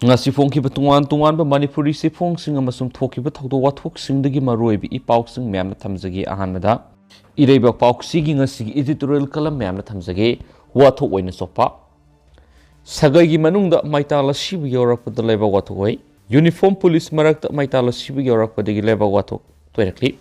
ngasi phongkiba tungan ba manipuri se phongsing amasum thokiba thawdo wathok singdagi maroibi ipausing memna thamjagi ahanada ireba pauksigi ngasi editorial column memna thamjagi wathok oina Choppa sagagi manungda maitala sibu yorakpada leba wathok oi uniform police marakta maitala sibu yorakpadagi leba wathok toirakli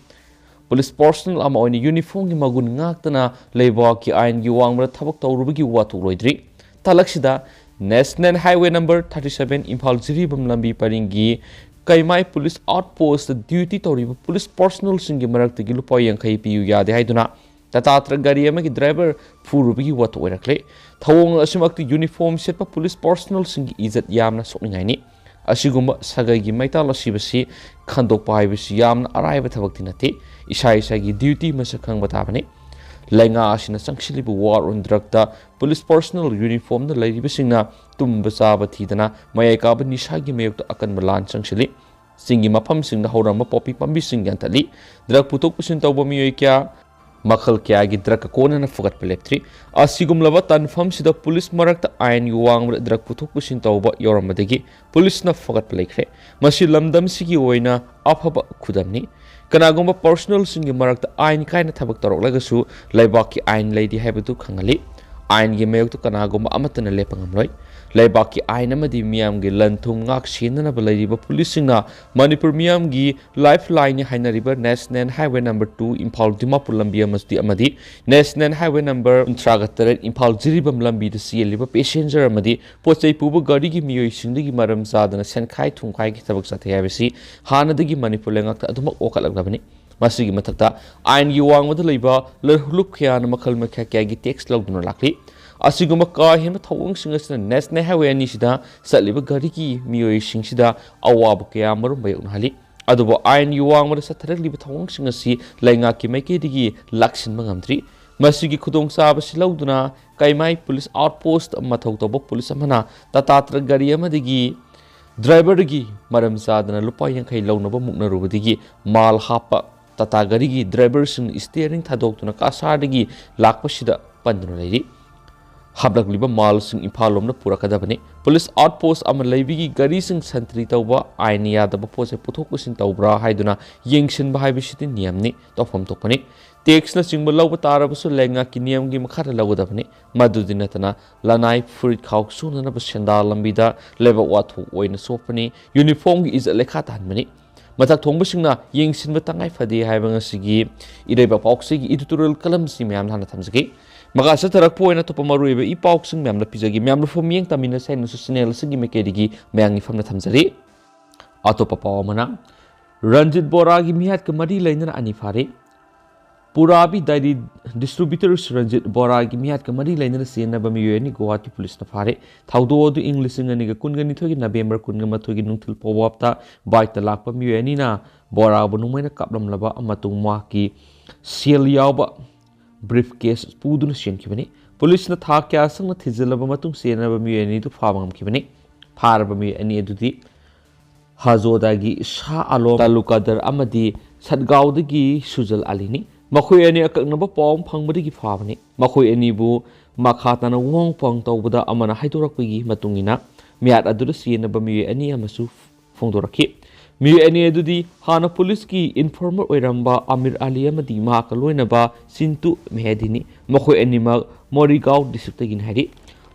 police personnel ama oina uniform gi magun ngaktana leba ki ain gi wangbra thabak tawrubagi wathok loidri talaksida National Highway number 37 Imphal Jiribam Lambi Paringi Kaimai Police Outpost duty toriba police personnel singi maraktagi Lupa yankai piyu yade haiduna tatatra gari amagi driver Phuruba gi wato oirakle thawong asimakti uniform setpa police personnel singi izat yamna sokningai ni asigumba sagai gi maital asibasi khandokpa haibasi yamna araiba thabakti nate isa isa gi duty masakhang batabane Lenga asina sangshilibu war on drug da police personnel uniform na lairiba singna tumba chaba thidana mayai ka ba nisagi mayok ta akan malan sangshili singi mafam singna horamba popi pambi sing yantali drug putok pusin tawba miyoi kya makhal kya gi drug kona na fugat peleptri asigum laba tanfam sida police marakta ain yuwang drug putok pusin tawba yoramadagi police na fugat pelekre masi lamdam sigi oina afaba khudamni kanagomba personal singi marakta ain kaina thabak torok lagasu laibaki ain leidi haibatu khangali ain gi mayok to kanagomba amatana lepangamloi laibaki ain amadi miyam gi lanthum ngak sinana balaiba policingna manipur miyam gi lifeline haina river national highway number 2 imphal dimapur lambi amadi national highway number 38 imphal jiribam lambi da sieliba passenger amadi pochai puba gari gi miyoi singdigi maram sadana senkhai thumkhai gi thabak sathe habisi hanadagi manipur lengak aduma okalaglabani masigi mathakta ain gi wangmada leiba lerhuluk khyan makhal makha kya gi tax logduna lakli asiguma ka hema thawang singasna national highway ani sida saliba gari gi miyoi singsida awab kya marum bayuk hali adubo ain gi wangmada satharak liba thawang singasi lainga ki maike digi laksin mangamtri masigi khudong saba silawduna kaimai police outpost mathau toba police amana tatatra gari amadigi driver gi maram sadana lupa yankai lawnaba muknarubadigi mal hapa tata gari gi driver sin steering thadok na kasardagi lakpasida panduna leiri hablakliba mal sing imphalomna purakadabani police outpost ama leibigi gari sing santri tawba ain yadaba pose puthokpusin tawbra haiduna yengsin ba haibisiti niyamni tofam tokpani tax na singba lawba tarabasu lenga ki niyam gi makhara lawdabani madudinatana lanai furit khawk sunana ba senda lambida leba wathu oina sopani uniform gi is lekha tanmani matak thongba singna yengsin ba tangai fadi haibanga sigi ireba pauksi gi editorial column si myam hana thamjagi maga sa tarak po na to pamaruiba I pauksing myam na pizagi myam na fomiyeng tamina sa no channel sigi mekedigi mayang ifam na thamjari ato papawamana Ranjit Bora gi mihat ka mari lainana ani fare Purabi dairy distributors Ranjit Bora gi mihat ka mari lainana sena ba miyeni Guwahati police na fare thawdo du english ngani ga kungani thogi November kunga mathogi nungthil powapta bike ta lakpa miyeni na Bora bu numaina kaplam laba amatung ma ki seal yawba briefcase puduna senkibani police na tha kya sang na thizilaba matung sena ba miyeni du fabangam kibani farba miyeni adudi hazodagi sha alo talukadar amadi satgaudagi sujal alini makhoi ani akaknaba pawm phangbadigi fabani makhoi ani bu makhatana wong pang tawbada amana haidorakpagi matungina miat adura sena ba miyeni amasu phongdorakhi mi ani adudi hana police ki informer oiramba Amir Ali amadi ma ka loinaba sintu mehedini makhoi ani ma Morigao district gin hari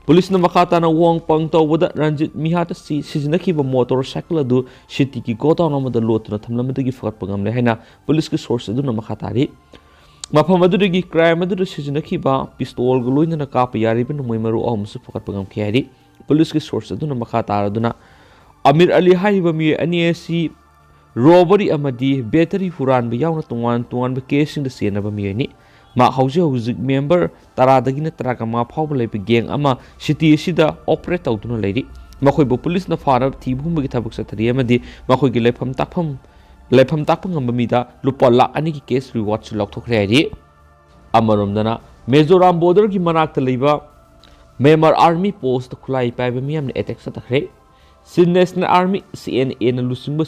police na makata na wong pang tawbada Ranjit mihata si sizinaki ba motorcycle adu city ki godown amada lot na thamlamadagi fakat pangamle haina police ki source adu na makatari mafam adudagi crime adu sizinaki ba pistol go loina na kap yari ben moimaru amsu fakat pangam khari police ki source adu na makata aduna Amir Ali haiba mi ani si robbery amadi battery huran ba yauna tungan ba case da sena ba mi ni ma hauji member taradagi na traka ma phawba lebe gang ama city sida operate tawduna leiri makhoi bo police na fara thi bhum gi thabak sathari amadi makhoi gi lefam takpham ngam mi da lupa la ani ki case reward su lok thokre ri amarom dana Mizoram border gi manak ta leiba Myanmar army post khulai pai ba mi am attack sa takhre Sin National Army CNA na lusingba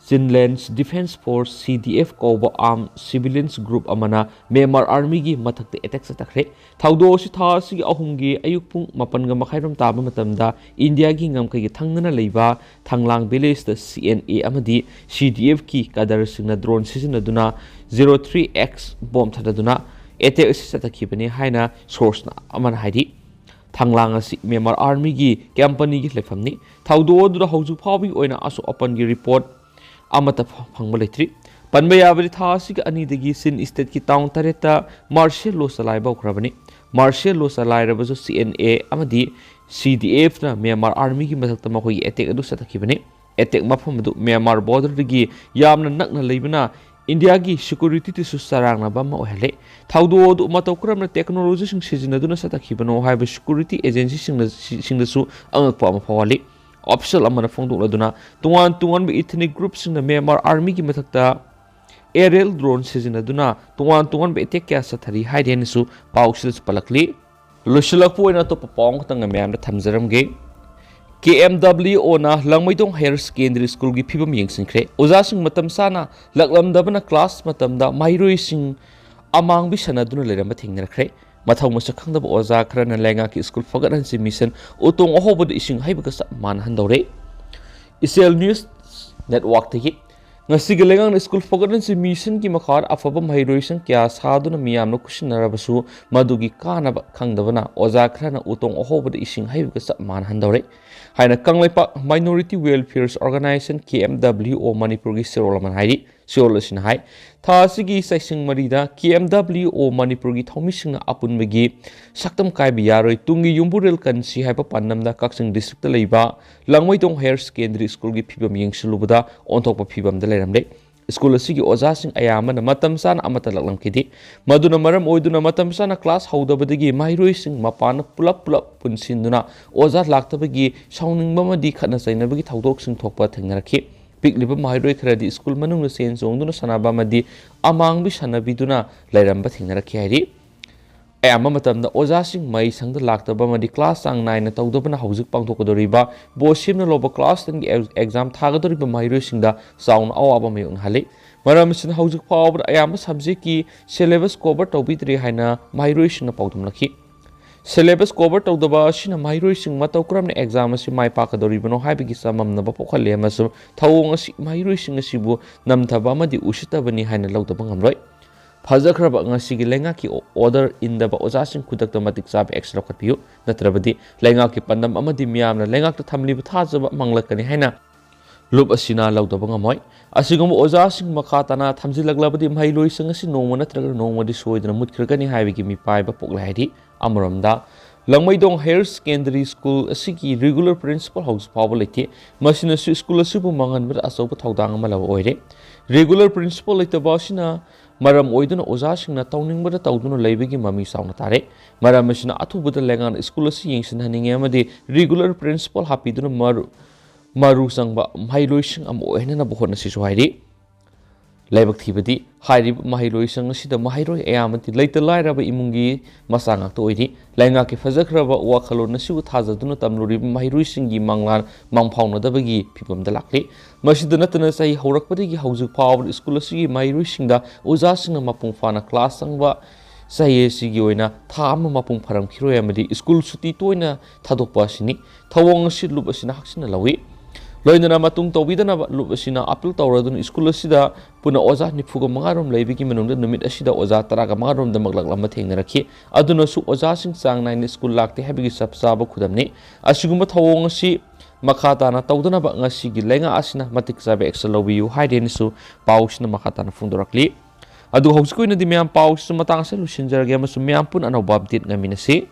Chinlands Defense Force CDF कौबा arm civilians group अमना Myanmar army की मथक्ते attack सतखरे थाउदो सि था सि अहुंगी अयुक पुंग मपनगा मखाइरम ताबा मतमदा इंडिया की ngam kai thangna leiba thanglang village the CNA amadi CDF की कदर सिंगना ड्रोन सिजनदुना 03X बॉम्ब थदुना अटैक सतखिबने हाइना सोर्सना अमन हाइदि थांगलांग असि म्यांमार आर्मी की कंपनी की लेफमनी थाउदो दुदा हौजु फावि ओइना असो ओपन की रिपोर्ट अमत फंगब लेथ्री पनबे याबरि था असि अनिदगी सिन स्टेट की टाउन तरेता मार्शल लो सलाइ बौखरबनी मार्शल लो सलाइ रबजो CNA अमदी CDF ना म्यांमार आर्मी की मथक्ता मखोई अटैक अदु सतखिबने अटैक मफम अदु म्यांमार बॉर्डर दगी यामना नकना लेबना इंडिया की सिक्योरिटी तिसु सरांगना बम ओहले थाउदो मतौ क्रमना टेक्नोलॉजी सिंग सिजनदुना सतखिबनो हाइब सिक्योरिटी एजेंसी सिंगदसु अंगकपा अमा फवाली ऑफिशियल अमना फोंदोलदुना तुवान तुवान बे इथनिक ग्रुप सिंगना म्यांमार आर्मी की मथक्ता एरियल ड्रोन सिजनदुना तुवान तुवान बे अटैक क्या सथरी हाइदेनसु पाउसिल्स पलकली लुशलकपोइना तो पाउंग तंग म्यामना थमजरमगे KMW Oina Langmaidong Higher Secondary School की फिबम यंगसिंख्रे ओजासिंग मतम साना लकलमदबना क्लास मतमदा माइरोइसिंग अमांग बि सनदुना लेरम थेंगनरख्रे मथौ मसक खंगदब ओजा खरना लेंगा की स्कूल फगरनसि मिशन उतोंग अहोबद इसिंग हाइबका मान हंदौरे इसेल न्यूज नेटवर्क तगी ngasiga lengang school fagornansi mission ki makhar afaba mahairoisang kya saduna miyamno kushinarabasu madugi kanaba khangdabana oja khrana utong ahobada ising haibga sa man handore haina kanglaipa minority welfare organization KMW o manipur gi serolaman hairi seolasin hai thasigi saising marida KMW o manipur gi thomising apunbagi saktam kai bi yaroi tungi yumburel kansi haipa pannamda kaksing district ta leiba langmaidong higher secondary school gi phibam yengsilubada onthokpa phibam da leramle school asigi oja sing ayamana matam san amata laklam kidi maduna maram oiduna matam sana class haudabadagi mairoi sing mapana pulap punsinduna oja laktabagi sauningba madi khatna sainabagi thaudok sing thokpa thengnarakhi पिकलिब माइरोय खरदी school मनुंग सेन जोंगदुना सनाबा मदी अमांग बि सनाबिदुना लैरंबा थिंगनरखि हाइरि एमा मतमदा ओजासिंग मै संग लाक्तबा मदी क्लास सांग 9 तौदबना हौजिक पांथोकदोरिबा बोसिमना लोबा क्लास 10 की एग्जाम थागदोरिबा माइरोय सिंगदा साउन अवाबा मयुन हाले मरमसिन हौजिक फावबा एमा सब्जेक्ट की सिलेबस कवर तौबिद्रि हाइना माइरोय सिंगना पाउदमलखि सिलेबस कवर तौदबा सिना माइरोय सिंग मतौ क्रमने एग्जाम असि माइ पाकदोरिबनो हाइबगी सममनबा पोखले अमसु थौंग असि माइरोय सिंग असिबु नमथबा मदि उसितबनि हाइना लौदबा ngamloi फजखरबा ngasiगी lenga की order indaba oja sing khudakta matik chabe extra khatpiu natrabadi lenga की pandam amadi miyamna lenga ta thamlibu thajaba manglakani haina lup asina lawdaba ngamoi asigum oja sing makha tana thamjilaglabadi mailoi sing asi nongma natraga nongmadi soidana mutkhirgani haibigi mi paiba poklaidi amaramda langmaidong higher secondary school asigi regular principal house pawlete masina school asibu manganba asoba thaudang amala oire regular principal leitaba sina maram oiduna oja singna tawningbada tawduna leibigi mami sauna tare maram asina athubuda lengan school asi yengsin haninge amadi regular principal hapiduna maru sangba mailoi sing am ohenna bohona sisu hairi laibak thibadi hairi mahairoi sang asida mahairoi ayamati leita lairaba imungi masangak to oidi lainga ki fajakraba wakhalon nasiu thajaduna tamluri mahairoi singi manglan mangphauna dabagi phibam da lakli masida natana sai haurakpadi gi haujuk power school asigi mahairoi singda oja singna mapung fana class sangba sai sigi oina thama mapung pharam khiroi amadi school suti toina thadokpa sini thawong silup asina haksina lawi loinana matung tawbidana lup asina appeal tawradun school asida puna oja nifuga mangarom leibigi menungda numit asida oja taraga mangarom da maglaklamma thengnarakhi aduna su oja sing sang 9 school lakte habigi sapsaba khudamni asigumba thawong asi makhatana tawdana ba ngasigi lenga asina matik sabe excel lobiu haidenisu pausna makhatana fundorakli adu hauskoina di myam paus matang sa lusinjarge amasu myam pun anobab dit ngaminasi